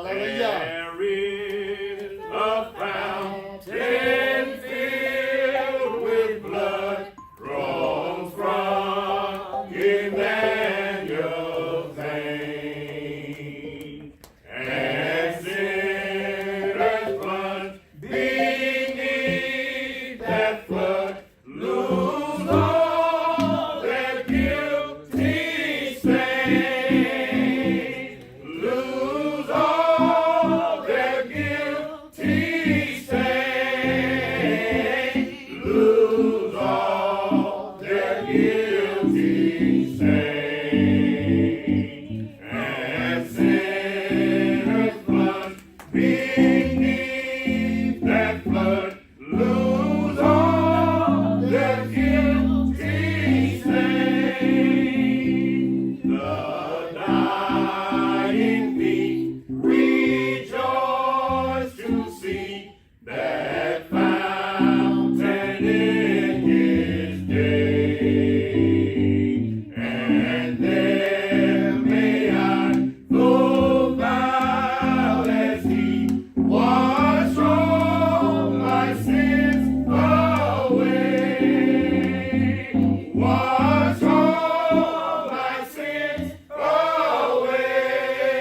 There is a fountain filled with blood drawn from Emmanuel's veins, and sinners plunge beneath that flood lose all their guilty stain, lose all their guilty stain, lose all their guilty stain, and sinners plunge beneath that flood lose all their guilty stain. The dying thief rejoiced to see that fountain in his day, and there may I flow about as he washed all my sins away, wash all my sins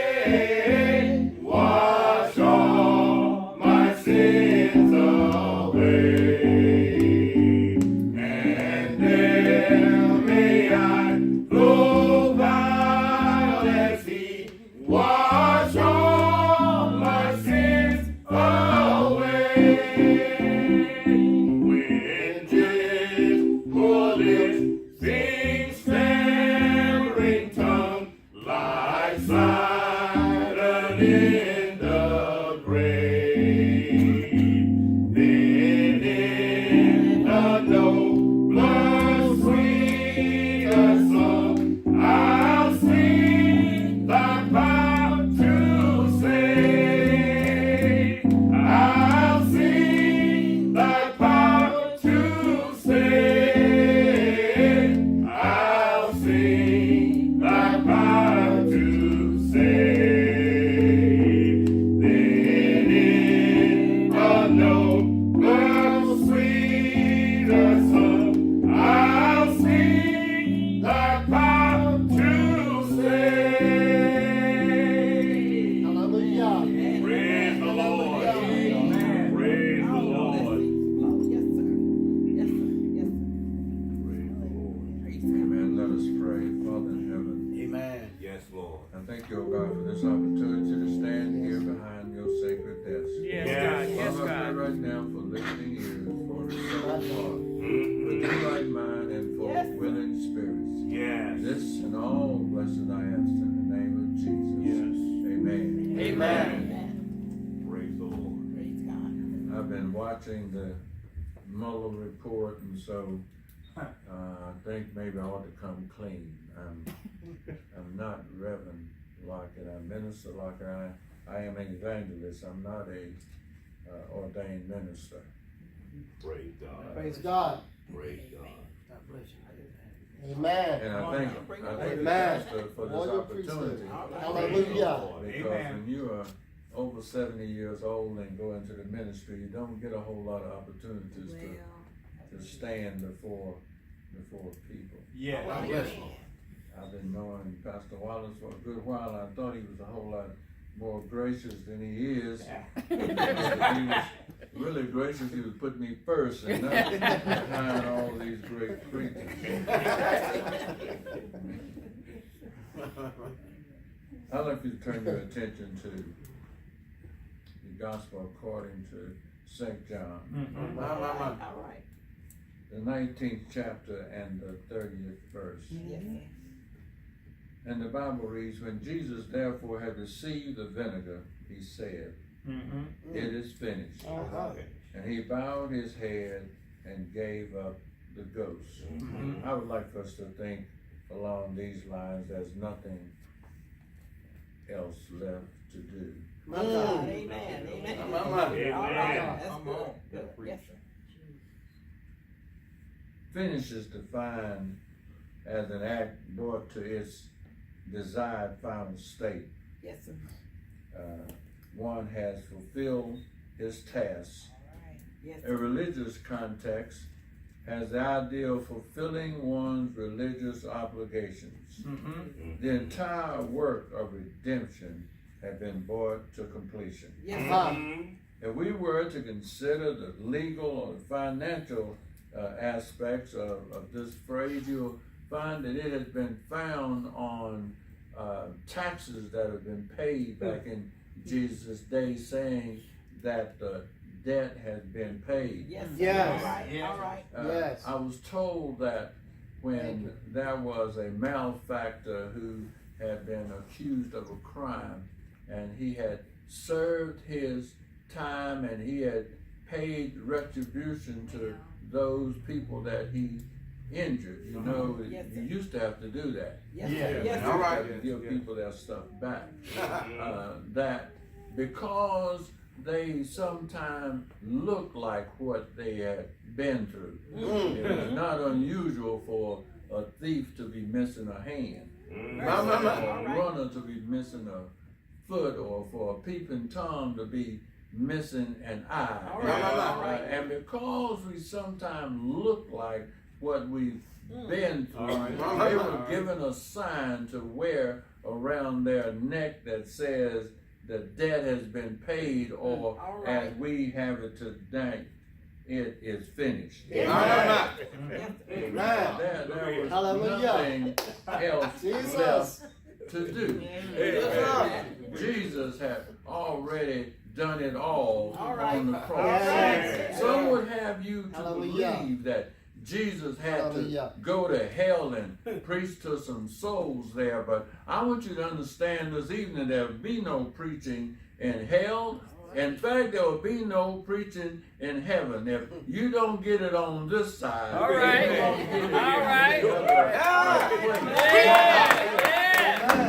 away, wash all my sins away, and there may I flow about as he wash all my sins away. When his poor lips sing stammering tongue like Sidon in the grave, then in a nobler, sweeter song I'll sing thy power to save. I'll sing thy power to save. I'll sing thy power to save. Then in a nobler, sweeter song I'll sing thy power to save. Hallelujah. Praise the Lord. Amen. Praise the Lord. Yes, sir. Yes, sir. Yes, sir. Praise the Lord. Amen. Let us pray. Father in heaven, Amen. Yes, Lord. I thank you, O God, for this opportunity to stand here behind your sacred desk. Yes, Yes. God. Yes, Father, I pray God. right now for listening ears, for a soul heart, Mhm. with the right mind, and for Yes. willing spirits. Yes. This and all blessed I ask in the name of Jesus. Yes. Amen. Amen. Amen. Praise the Lord. Praise God. I've been watching the Mueller report, and so I think maybe I ought to come clean. I'm not Reverend Lockett. I'm Minister Lockett. I am an evangelist. I'm not a ordained minister. Praise God. Praise God. Praise God. God bless you. Amen. And I thank the Amen. pastor for this Royal opportunity. priesthood. Hallelujah. Because when you are over 70 years old and go into the ministry, you don't get a whole lot of opportunities to stand before people. Yeah. God bless you. I've been knowing Pastor Wallace for a good while. I thought he was a whole lot more gracious than he is. If he was really gracious, he would put me first and not behind all these great preachers. I'd like you to turn your attention to the gospel according to St. John, My, my, my. All right. the 19th chapter and the 30th verse. Yes, sir. And the Bible reads, when Jesus therefore had received the vinegar, he said, it is finished. Uh-huh. And he bowed his head and gave up the ghost. I would like us to think along these lines, there's nothing else left to do. My God. Amen. Amen. My, my. All right. Amen. That's Come good. on. Good. Yes, sir. Finish is defined as an act brought to its desired final state. Yes, sir. one has fulfilled his tasks. Yes, A religious context has the idea of fulfilling one's religious obligations. The entire work of redemption had been brought to completion. yes, If we were to consider the legal or financial aspects of this phrase, you'll find that it has been found on taxes that have been paid back in Jesus' day, saying that the debt has been paid. yes. Yes. All right, all right. Yes. I was told that when there was a malefactor who had been accused of a crime and he had served his time and he had paid retribution to those people that he injured. You know, Yes, you used to have to do that. Yes, Yeah. sir. Yes, You sir. used to have to give people their stuff back. That because they sometimes look like what they had been through. It was not unusual for a thief to be missing a hand, or a runner to be missing a foot, or for a peeping Tom to be missing an eye. All right. And because we sometimes look like what we've been through, they were given a sign to wear around their neck that says the debt has been paid, or as we have it today, it is finished. Yes, Amen. There was Hallelujah. nothing else Jesus. left to do. Jesus had already done it all on the cross. Yes. Some would have you to Hallelujah. believe that Jesus had Hallelujah. to go to hell and preach to some souls there, but I want you to understand this evening there will be no preaching in hell. In fact, there will be no preaching in heaven. If you don't get it on this side, All right. you won't get it All right. in the other place.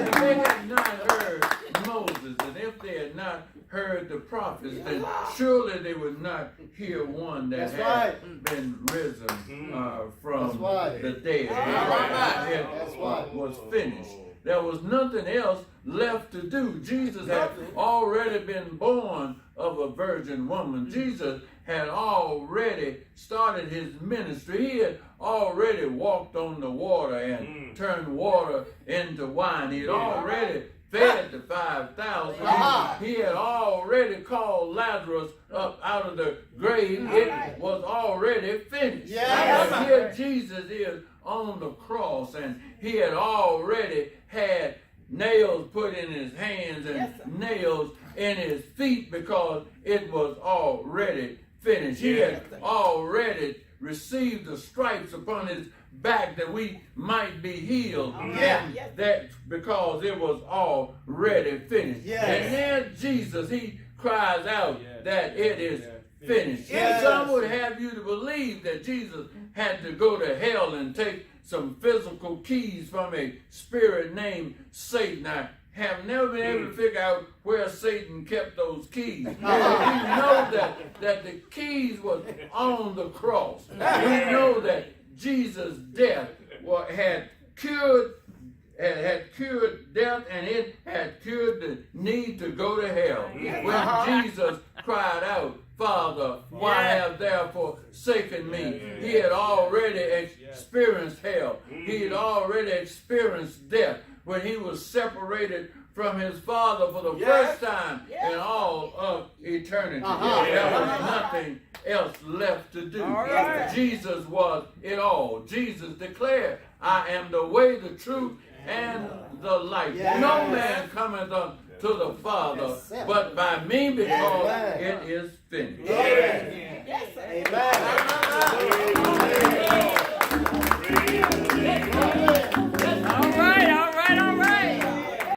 If they had not heard Moses, and if they had not heard the prophets, then surely they would not hear one that That's had right. been risen from That's right. the dead. That's right. It was finished. There was nothing else left to do. Jesus had already been born of a virgin woman. Jesus had already started his ministry. He had already walked on the water and turned water into wine. He had already fed the 5,000. He had already called Lazarus up out of the grave. It was already finished. Yes. And here Jesus is on the cross, and he had already had nails put in his hands and nails in his feet, because it was already finished. He had already received the stripes upon his back that we might be healed. And that because it was already finished. And then Jesus, he cries out that it is finished. Some would have you to believe that Jesus had to go to hell and take some physical keys from a spirit named Satan. I have never been able to figure out where Satan kept those keys. We know that the keys was on the cross. We know that Jesus' death had cured death, and it had cured the need to go to hell. When Jesus cried out, "Father, why have thou forsaken me?" He had already experienced hell. He had already experienced death when he was separated from his Father for the first time in all of eternity. There was nothing else left to do. Jesus was it all. Jesus declared, "I am the way, the truth, and the life. No man cometh unto the Father but by me, because it is finished." Amen.